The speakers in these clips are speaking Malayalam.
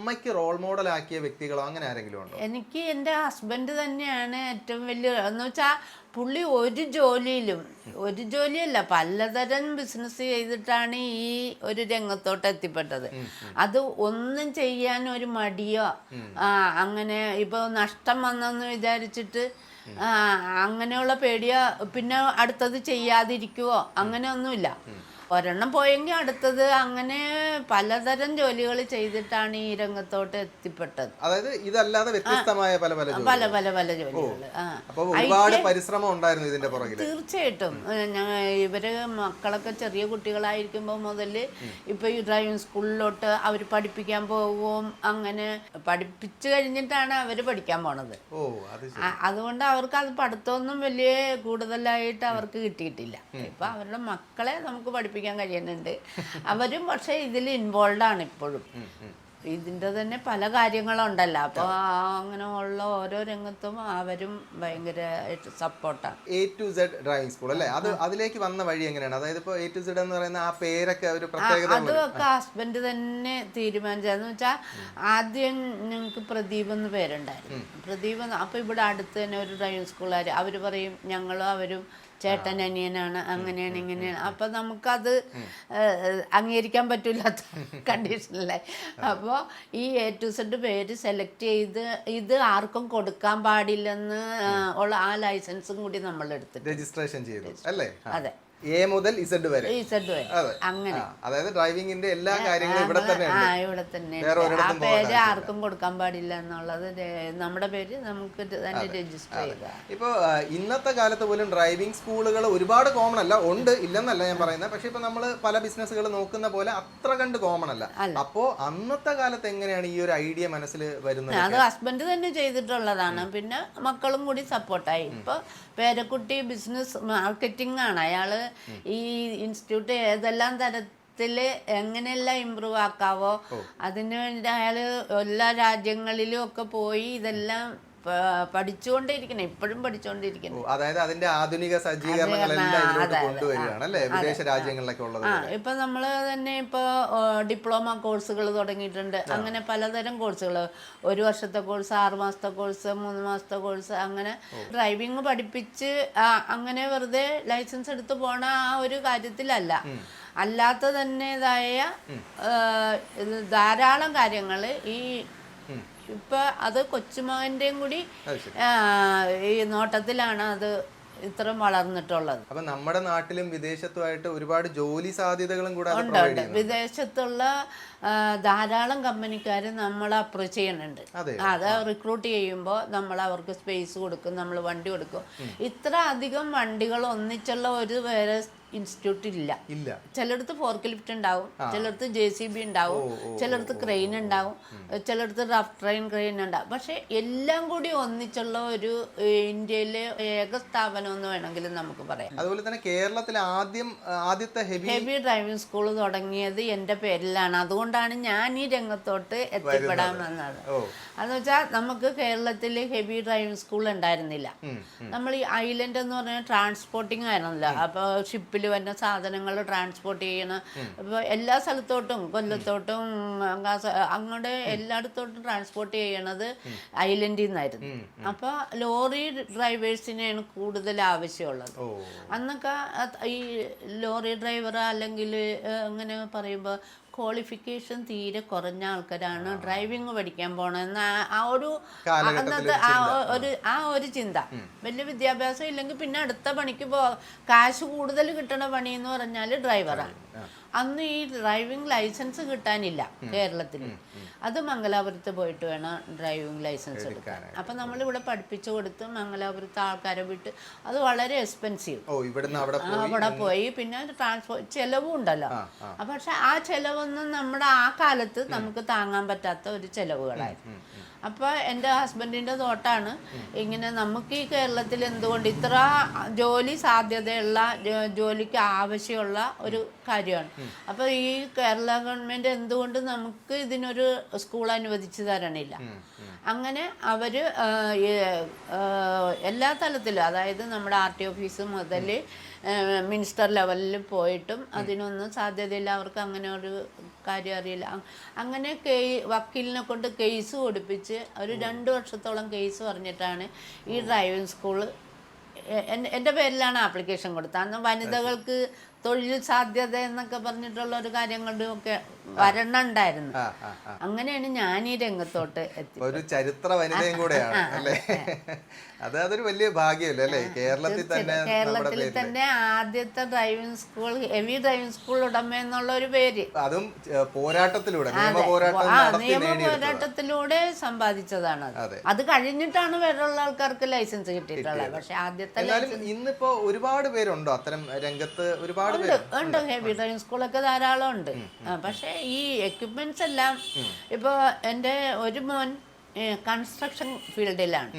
അമ്മയ്ക്ക് റോൾ മോഡൽ ആക്കിയ വ്യക്തികളോ അങ്ങനെ ആരെങ്കിലും ഉണ്ടോ? എനിക്ക് എൻ്റെ ഹസ്ബൻഡ് തന്നെയാണ് ഏറ്റവും വലിയ എന്ന് വെച്ചാൽ പുള്ളി ഒരു ജോലിയല്ല പലതരം ബിസിനസ് ചെയ്തിട്ടാണ് ഈ ഒരു രംഗത്തോട്ട് എത്തിപ്പെട്ടത്. അത് ഒന്നും ചെയ്യാൻ ഒരു മടിയോ അങ്ങനെ ഇപ്പോൾ നഷ്ടം വന്നെന്ന് വിചാരിച്ചിട്ട് അങ്ങനെയുള്ള പേടിയോ പിന്നെ അടുത്തത് ചെയ്യാതിരിക്കുവോ അങ്ങനെയൊന്നുമില്ല. ഒരെണ്ണം പോയെങ്കിൽ അടുത്തത് അങ്ങനെ പലതരം ജോലികൾ ചെയ്തിട്ടാണ് ഈ രംഗത്തോട്ട് എത്തിപ്പെട്ടത്. അതായത് ഇതല്ലാതെ വ്യത്യസ്തമായ പല ജോലികൾ. ഒരുപാട് പരിശ്രമം ഉണ്ടായിരുന്നു ഇതിന്റെ പുറകിൽ. തീർച്ചയായിട്ടും ഇവര് മക്കളൊക്കെ ചെറിയ കുട്ടികളായിരിക്കുമ്പോൾ മുതൽ ഇപ്പൊ ഈ ഡ്രൈവിംഗ് സ്കൂളിലോട്ട് അവർ പഠിപ്പിക്കാൻ പോകും. അങ്ങനെ പഠിപ്പിച്ചു കഴിഞ്ഞിട്ടാണ് അവര് പഠിക്കാൻ പോണത്. അതുകൊണ്ട് അവർക്ക് അത് പഠിത്തമൊന്നും വലിയ കൂടുതലായിട്ട് അവർക്ക് കിട്ടിയിട്ടില്ല. ഇപ്പൊ അവരുടെ മക്കളെ നമുക്ക് പഠിപ്പിക്കാൻ കഴിയുന്നുണ്ട്. അവരും പക്ഷെ ഇതിൽ ഇൻവോൾവ് ആണ് ഇപ്പോഴും. ഇതിന്റെ തന്നെ പല കാര്യങ്ങളുണ്ടല്ലോ. അപ്പോൾ അങ്ങനെ ഉള്ള ഓരോ രംഗത്തും അവരും ഭയങ്കര സപ്പോർട്ടാണ്. A to Z driving school അല്ലേ? അതിലേക്ക് വന്ന വഴി എങ്ങനെയാണ്? അതായത് ഇപ്പോൾ A to Z എന്ന് പറയുന്ന ആ പേരൊക്കെ ഒരു പ്രത്യേകത. അതൊക്കെ ഹസ്ബൻഡ് തന്നെ തീരുമാനിച്ചതെന്ന് വെച്ചാൽ ആദ്യം ഞങ്ങൾക്ക് പ്രദീപ് എന്ന് പേരുണ്ടായിരുന്നു. പ്രദീപ് അപ്പൊ ഇവിടെ അടുത്ത് തന്നെ ഒരു ഡ്രൈവിംഗ് സ്കൂളുകാർ അവർ പറയും ഞങ്ങളും അവരും ചേട്ടൻ അനിയനാണ് അങ്ങനെയാണ് ഇങ്ങനെയാണ്. അപ്പം നമുക്കത് അംഗീകരിക്കാൻ പറ്റില്ലാത്ത കണ്ടീഷനിലായി. അപ്പോൾ ഈ A to Z പേര് സെലക്ട് ചെയ്ത് ഇത് ആർക്കും കൊടുക്കാൻ പാടില്ലെന്ന് ഉള്ള ആ ലൈസൻസും കൂടി നമ്മൾ എടുത്തിട്ട് രജിസ്ട്രേഷൻ ചെയ്തു അല്ലേ? അതെ, A മുതൽ Z വരെ. അങ്ങനെ അതായത് ഡ്രൈവിംഗിന്റെ എല്ലാ കാര്യങ്ങളും ഇവിടെ തന്നെ ആ പേര് ആർക്കും കൊടുക്കാൻ പാടില്ല എന്നുള്ളത് നമ്മുടെ പേര് നമുക്ക് തന്നെ രജിസ്റ്റർ ചെയ്യുക. ഇപ്പൊ ഇന്നത്തെ കാലത്ത് പോലും ഡ്രൈവിംഗ് സ്കൂളുകൾ ഒരുപാട് കോമൺ അല്ല, ഉണ്ട് ഇല്ലെന്നല്ല ഞാൻ പറയുന്നത്. പക്ഷെ ഇപ്പൊ നമ്മള് പല ബിസിനസ്സുകൾ നോക്കുന്ന പോലെ അത്ര കണ്ട് കോമൺ അല്ല. അപ്പോ അന്നത്തെ കാലത്ത് എങ്ങനെയാണ് ഈ ഒരു ഐഡിയ മനസ്സിൽ വരുന്നത്? അത് ഹസ്ബൻഡ് തന്നെ ചെയ്തിട്ടുള്ളതാണ്. പിന്നെ മക്കളും കൂടി സപ്പോർട്ടായി. ഇപ്പൊ പേരക്കുട്ടി ബിസിനസ് മാർക്കറ്റിംഗ് ആണ്. അയാള് ഈ ഇൻസ്റ്റിറ്റ്യൂട്ട് ഏതെല്ലാം തരത്തില് എങ്ങനെയെല്ലാം ഇമ്പ്രൂവ് ആക്കാവോ അതിനു വേണ്ടി അയാള് എല്ലാ രാജ്യങ്ങളിലും ഒക്കെ പോയി ഇതെല്ലാം പഠിച്ചുകൊണ്ടിരിക്കണം. ഇപ്പോഴും പഠിച്ചുകൊണ്ടിരിക്കണം. അതായത് അതിന്റെ ആധുനിക സജ്ജീകരണങ്ങളെല്ലാം ഇതിലോട്ട് കൊണ്ടുവരികയാണ് അല്ലേ, വിദേശ രാജ്യങ്ങളിലൊക്കെ ഉള്ളത്. ഇപ്പൊ നമ്മള് തന്നെ ഇപ്പൊ ഡിപ്ലോമ കോഴ്സുകൾ തുടങ്ങിയിട്ടുണ്ട്. അങ്ങനെ പലതരം കോഴ്സുകൾ, 1 വർഷത്തെ കോഴ്സ്, 6 മാസത്തെ കോഴ്സ്, 3 മാസത്തെ കോഴ്സ്, അങ്ങനെ ഡ്രൈവിംഗ് പഠിപ്പിച്ച് അങ്ങനെ വെറുതെ ലൈസൻസ് എടുത്ത് പോണ ആ ഒരു കാര്യത്തിലല്ല. അല്ലാത്ത തന്നെതായ ധാരാളം കാര്യങ്ങൾ ഈ ഇപ്പൊ അത് കൊച്ചുമകന്റെയും കൂടി ഈ നോട്ടത്തിലാണ് അത് ഇത്രയും വളർന്നിട്ടുള്ളത്. അപ്പൊ നമ്മുടെ നാട്ടിലും വിദേശത്തുമായിട്ട് ഒരുപാട് ജോലി സാധ്യതകളും കൂടെ ഉണ്ട്. വിദേശത്തുള്ള ധാരാളം കമ്പനിക്കാർ നമ്മളെ അപ്രോച്ച് ചെയ്യുന്നുണ്ട്. അത് റിക്രൂട്ട് ചെയ്യുമ്പോൾ നമ്മൾ അവർക്ക് സ്പേസ് കൊടുക്കും, നമ്മൾ വണ്ടി കൊടുക്കും. ഇത്ര അധികം വണ്ടികൾ ഒന്നിച്ചുള്ള ഒരു വേറെ ഇൻസ്റ്റിറ്റ്യൂട്ട് ഇല്ല. ചിലടത്ത് ഫോർക്ക് ലിഫ്റ്റ് ഉണ്ടാവും, ചിലടത്ത് JCB ഉണ്ടാവും, ചിലടത്ത് ക്രെയിൻ ഉണ്ടാവും, ചിലടത്ത് റഫ് ക്രെയിൻ ഉണ്ടാവും. പക്ഷെ എല്ലാം കൂടി ഒന്നിച്ചുള്ള ഒരു ഇന്ത്യയിലെ ഏക സ്ഥാപനം എന്ന് വേണമെങ്കിലും നമുക്ക് പറയാം. അതുപോലെ തന്നെ കേരളത്തിലെ ആദ്യത്തെ ഹെവി ഡ്രൈവിംഗ് സ്കൂൾ തുടങ്ങിയത് എൻ്റെ പേരിലാണ്. അതുകൊണ്ടാണ് ഞാൻ ഈ രംഗത്തോട്ട് എത്തിപ്പെടാൻ വന്നത്. അതെന്ന് വെച്ചാൽ നമുക്ക് കേരളത്തിൽ ഹെവി ഡ്രൈവിംഗ് സ്കൂൾ ഉണ്ടായിരുന്നില്ല. നമ്മൾ ഈ ഐലൻഡ് എന്ന് പറഞ്ഞാൽ ട്രാൻസ്പോർട്ടിങ് ആയിരുന്നല്ലോ. അപ്പോൾ ഷിപ്പിൽ വരുന്ന സാധനങ്ങൾ ട്രാൻസ്പോർട്ട് ചെയ്യണം. ഇപ്പോൾ എല്ലാ സ്ഥലത്തോട്ടും, കൊല്ലത്തോട്ടും അങ്ങോട്ട് എല്ലായിടത്തോട്ടും ട്രാൻസ്പോർട്ട് ചെയ്യണത് ഐലൻഡിൽ നിന്നായിരുന്നു. അപ്പോൾ ലോറി ഡ്രൈവേഴ്സിനെയാണ് കൂടുതൽ ആവശ്യമുള്ളത്. അന്നൊക്കെ ഈ ലോറി ഡ്രൈവർ അല്ലെങ്കിൽ അങ്ങനെ പറയുമ്പോൾ ക്വാളിഫിക്കേഷൻ തീരെ കുറഞ്ഞ ആൾക്കാരാണ് ഡ്രൈവിംഗ് പഠിക്കാൻ പോണെന്ന് അന്നത്തെ ആ ഒരു ചിന്ത. വലിയ വിദ്യാഭ്യാസം ഇല്ലെങ്കിൽ പിന്നെ അടുത്ത പണിക്ക് കാശ് കൂടുതൽ കിട്ടണ പണി എന്ന് പറഞ്ഞാൽ ഡ്രൈവറാണ്. അന്ന് ഈ ഡ്രൈവിംഗ് ലൈസൻസ് കിട്ടാനില്ല കേരളത്തിൽ. അത് മംഗലാപുരത്ത് പോയിട്ട് വേണം ഡ്രൈവിംഗ് ലൈസൻസ് എടുക്കാൻ. അപ്പം നമ്മളിവിടെ പഠിപ്പിച്ചു കൊടുത്ത് മംഗലാപുരത്ത് ആൾക്കാരെ വിട്ട് അത് വളരെ എക്സ്പെൻസീവ്. അവിടെ പോയി പിന്നെ ട്രാൻസ്പോർട്ട് ചെലവും ഉണ്ടല്ലോ. പക്ഷെ ആ ചെലവൊന്നും നമ്മുടെ ആ കാലത്ത് നമുക്ക് താങ്ങാൻ പറ്റാത്ത ഒരു ചെലവുകളായിരുന്നു. അപ്പോൾ എൻ്റെ ഹസ്ബൻഡിൻ്റെ തോട്ടാണ് ഇങ്ങനെ നമുക്ക് ഈ കേരളത്തിൽ എന്തുകൊണ്ട് ഇത്ര ജോലി സാധ്യതയുള്ള ജോലിക്ക് ആവശ്യമുള്ള ഒരു കാര്യമാണ്. അപ്പോൾ ഈ കേരള ഗവൺമെൻറ് എന്തുകൊണ്ട് നമുക്ക് ഇതിനൊരു സ്കൂൾ അനുവദിച്ചു തരണില്ല? അങ്ങനെ അവർ എല്ലാ തലത്തിലും, അതായത് നമ്മുടെ RT ഓഫീസ് മുതൽ മിനിസ്റ്റർ ലെവലിൽ പോയിട്ടും അതിനൊന്നും സാധ്യതയില്ല, അവർക്ക് അങ്ങനെ ഒരു കാര്യം അറിയില്ല. അങ്ങനെ വക്കീലിനെ കൊണ്ട് കേസ് കൊടുപ്പിച്ച് ഒരു 2 വർഷത്തോളം കേസ് പറഞ്ഞിട്ടാണ് ഈ ഡ്രൈവിംഗ് സ്കൂള് എൻ്റെ പേരിലാണ് ആപ്ലിക്കേഷൻ കൊടുത്തത്. അന്ന് വനിതകൾക്ക് തൊഴിൽ സാധ്യത എന്നൊക്കെ പറഞ്ഞിട്ടുള്ള ഒരു കാര്യങ്ങളും ഒക്കെ വരണുണ്ടായിരുന്നു. അങ്ങനെയാണ് ഞാൻ ഈ രംഗത്തോട്ട് എത്തി. ഒരു ചരിത്ര വനിതയും കൂടെയാണ് അല്ലേ? അതൊരു വലിയ ഭാഗ്യമല്ലേ അല്ലേ? കേരളത്തിൽ തന്നെ ആദ്യത്തെ driving school, heavy driving school ഉടമ എന്നുള്ള ഒരു പേര്, അതും പോരാട്ടത്തിലൂടെ, നിയമ പോരാട്ടത്തിലൂടെ സമ്പാദിച്ചതാണ്. അത് കഴിഞ്ഞിട്ടാണ് വേറെയുള്ള ആൾക്കാർക്ക് ലൈസൻസ് കിട്ടിയിട്ടുള്ളത്. പക്ഷെ ആദ്യത്തെ ഇന്നിപ്പോ ഒരുപാട് പേരുണ്ടോ അത്തരം രംഗത്ത്? ഒരുപാട് ഉണ്ട്, ഹെവി ഡ്രൈവിംഗ് സ്കൂളൊക്കെ ധാരാളം ഉണ്ട്. പക്ഷെ ഈ എക്യുപ്മെന്റ്സ് എല്ലാം ഇപ്പൊ എൻ്റെ ഒരു മോൻ കൺസ്ട്രക്ഷൻ ഫീൽഡിലാണ്.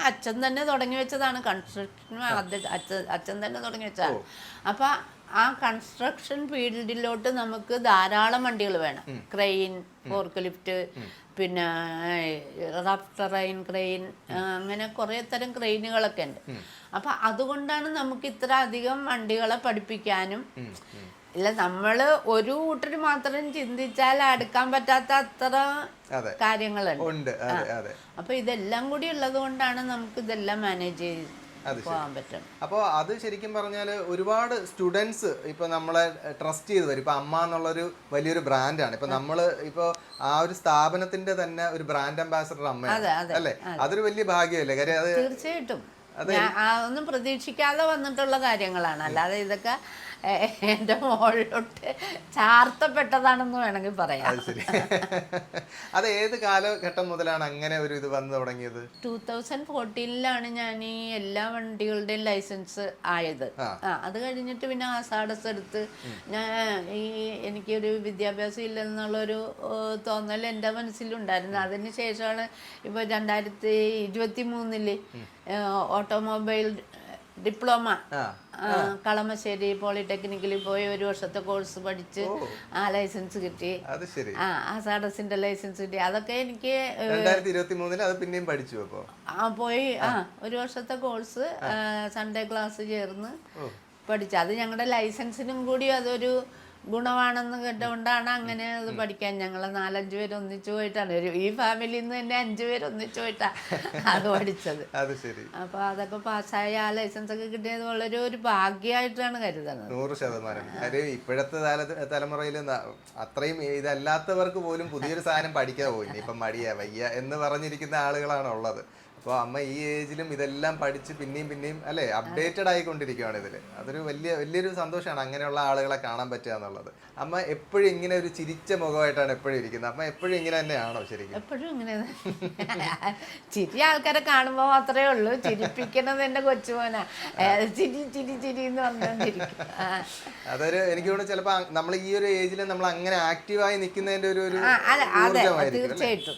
അച്ഛൻ തന്നെ തുടങ്ങി വെച്ചതാണ് കൺസ്ട്രക്ഷൻ, അച്ഛൻ തന്നെ തുടങ്ങി വെച്ചതാണ്. അപ്പൊ ആ കൺസ്ട്രക്ഷൻ ഫീൽഡിലോട്ട് നമുക്ക് ധാരാളം വണ്ടികൾ വേണം. ക്രെയിൻ, ഫോർക്ക് ലിഫ്റ്റ്, പിന്നെ റഫ് ടെറൈൻ ക്രെയിൻ, അങ്ങനെ കുറേ തരം ക്രെയിനുകളൊക്കെ ഉണ്ട്. അപ്പം അതുകൊണ്ടാണ് നമുക്ക് ഇത്ര അധികം വണ്ടികളെ പഠിപ്പിക്കാനും. ഇല്ല, നമ്മൾ ഒരു കൂട്ടർ മാത്രം ചിന്തിച്ചാൽ അടുക്കാൻ പറ്റാത്ത അത്ര കാര്യങ്ങളുണ്ട്. അപ്പൊ ഇതെല്ലാം കൂടി ഉള്ളത് കൊണ്ടാണ് നമുക്ക് ഇതെല്ലാം മാനേജ് ചെയ്ത് പോകാൻ പറ്റും. അപ്പോൾ അത് ശരിക്കും പറഞ്ഞാൽ ഒരുപാട് സ്റ്റുഡൻസ് ഇപ്പൊ നമ്മളെ ട്രസ്റ്റ് ചെയ്ത് വരും. ഇപ്പൊ അമ്മ എന്നുള്ളൊരു വലിയൊരു ബ്രാൻഡാണ്. ഇപ്പൊ നമ്മള് ഇപ്പൊ ആ ഒരു സ്ഥാപനത്തിന്റെ തന്നെ ഒരു ബ്രാൻഡ് അംബാസഡർ അമ്മയാണ് അല്ലേ? അതൊരു വലിയ ഭാഗ്യമല്ലേ? കാര്യം അത് തീർച്ചയായിട്ടും ഒന്നും പ്രതീക്ഷിക്കാതെ വന്നിട്ടുള്ള കാര്യങ്ങളാണ്. അല്ലാതെ ഇതൊക്കെ എൻ്റെ മോളിലോട്ട് ചാർത്തപ്പെട്ടതാണെന്ന് വേണമെങ്കിൽ പറയാം. അത് ഏത് കാലഘട്ടം മുതലാണ് അങ്ങനെ ഒരു ഇത് വന്നു തുടങ്ങിയത്? 2014 ഞാൻ ഈ എല്ലാ വണ്ടികളുടെയും ലൈസൻസ് ആയത്. അത് കഴിഞ്ഞിട്ട് പിന്നെ ആസാഡസ് എടുത്ത് എനിക്കൊരു വിദ്യാഭ്യാസം ഇല്ലെന്നുള്ളൊരു തോന്നൽ എൻ്റെ മനസ്സിലുണ്ടായിരുന്നു. അതിന് ശേഷമാണ് ഇപ്പോൾ 2023 ഓട്ടോമൊബൈൽ ഡിപ്ലോമ കളമശ്ശേരി പോളിടെക്നിക്കിൽ പോയി 1 വർഷത്തെ കോഴ്സ് പഠിച്ച് ആ ലൈസൻസ് കിട്ടി. ആസാഡസിന്റെ ലൈസൻസ് കിട്ടി. അതൊക്കെ എനിക്ക് 2023 അത് പിന്നെയും പഠിച്ചു. പോയി 1 വർഷത്തെ കോഴ്സ് സൺഡേ ക്ലാസ് ചേർന്ന് പഠിച്ചു. അത് ഞങ്ങളുടെ ലൈസൻസിനും കൂടി അതൊരു ഗുണമാണെന്ന് കേട്ടുകൊണ്ടാണ് അങ്ങനെ അത് പഠിക്കാൻ ഞങ്ങൾ 4-5 പേര് ഒന്നിച്ചു പോയിട്ടാണ്. ഈ ഫാമിലിയിൽ നിന്ന് തന്നെ 5 പേര് ഒന്നിച്ചു പോയിട്ടാണ് അത് പഠിച്ചത്. അപ്പൊ അതൊക്കെ പാസ്സായി ആ ലൈസൻസ് ഒക്കെ കിട്ടിയത് വളരെ ഒരു ഭാഗ്യമായിട്ടാണ് കരുതുന്നത്. 100%. ഇപ്പോഴത്തെ തലമുറയിൽ അത്രയും ഇതല്ലാത്തവർക്ക് പോലും പുതിയൊരു സാധനം പഠിക്കാൻ പോയി ഇപ്പൊ മടിയാ വയ്യ എന്ന് പറഞ്ഞിരിക്കുന്ന ആളുകളാണ് ഉള്ളത്. അപ്പോൾ അമ്മ ഈ ഏജിലും ഇതെല്ലാം പഠിച്ച് പിന്നെയും അല്ലേ അപ്ഡേറ്റഡ് ആയിക്കൊണ്ടിരിക്കുകയാണ് ഇതിൽ. അതൊരു വലിയൊരു സന്തോഷമാണ് അങ്ങനെയുള്ള ആളുകളെ കാണാൻ പറ്റുക എന്നുള്ളത്. അമ്മ എപ്പോഴും ഇങ്ങനെ ഒരു ചിരിച്ച മുഖമായിട്ടാണ് എപ്പോഴും ഇരിക്കുന്നത്. അമ്മ എപ്പോഴും ഇങ്ങനെ തന്നെയാണോ? ശരിക്കും എപ്പോഴും ഇങ്ങനെ ചിരി ആൾക്കാരെ കാണുമ്പോൾ മാത്രമേ ഉള്ളൂ. ചിരിപ്പിക്കണത് എൻ്റെ കൊച്ചുമോനാ. ചിരി ചിരി ചിരി എന്ന് പറഞ്ഞുകൊണ്ടിരിക്കും. അതൊരു എനിക്ക് തോന്നുന്നു ചിലപ്പോൾ നമ്മൾ ഈ ഒരു ഏജിൽ നമ്മൾ അങ്ങനെ ആക്റ്റീവായി നിൽക്കുന്നതിൻ്റെ ഒരു തീർച്ചയായിട്ടും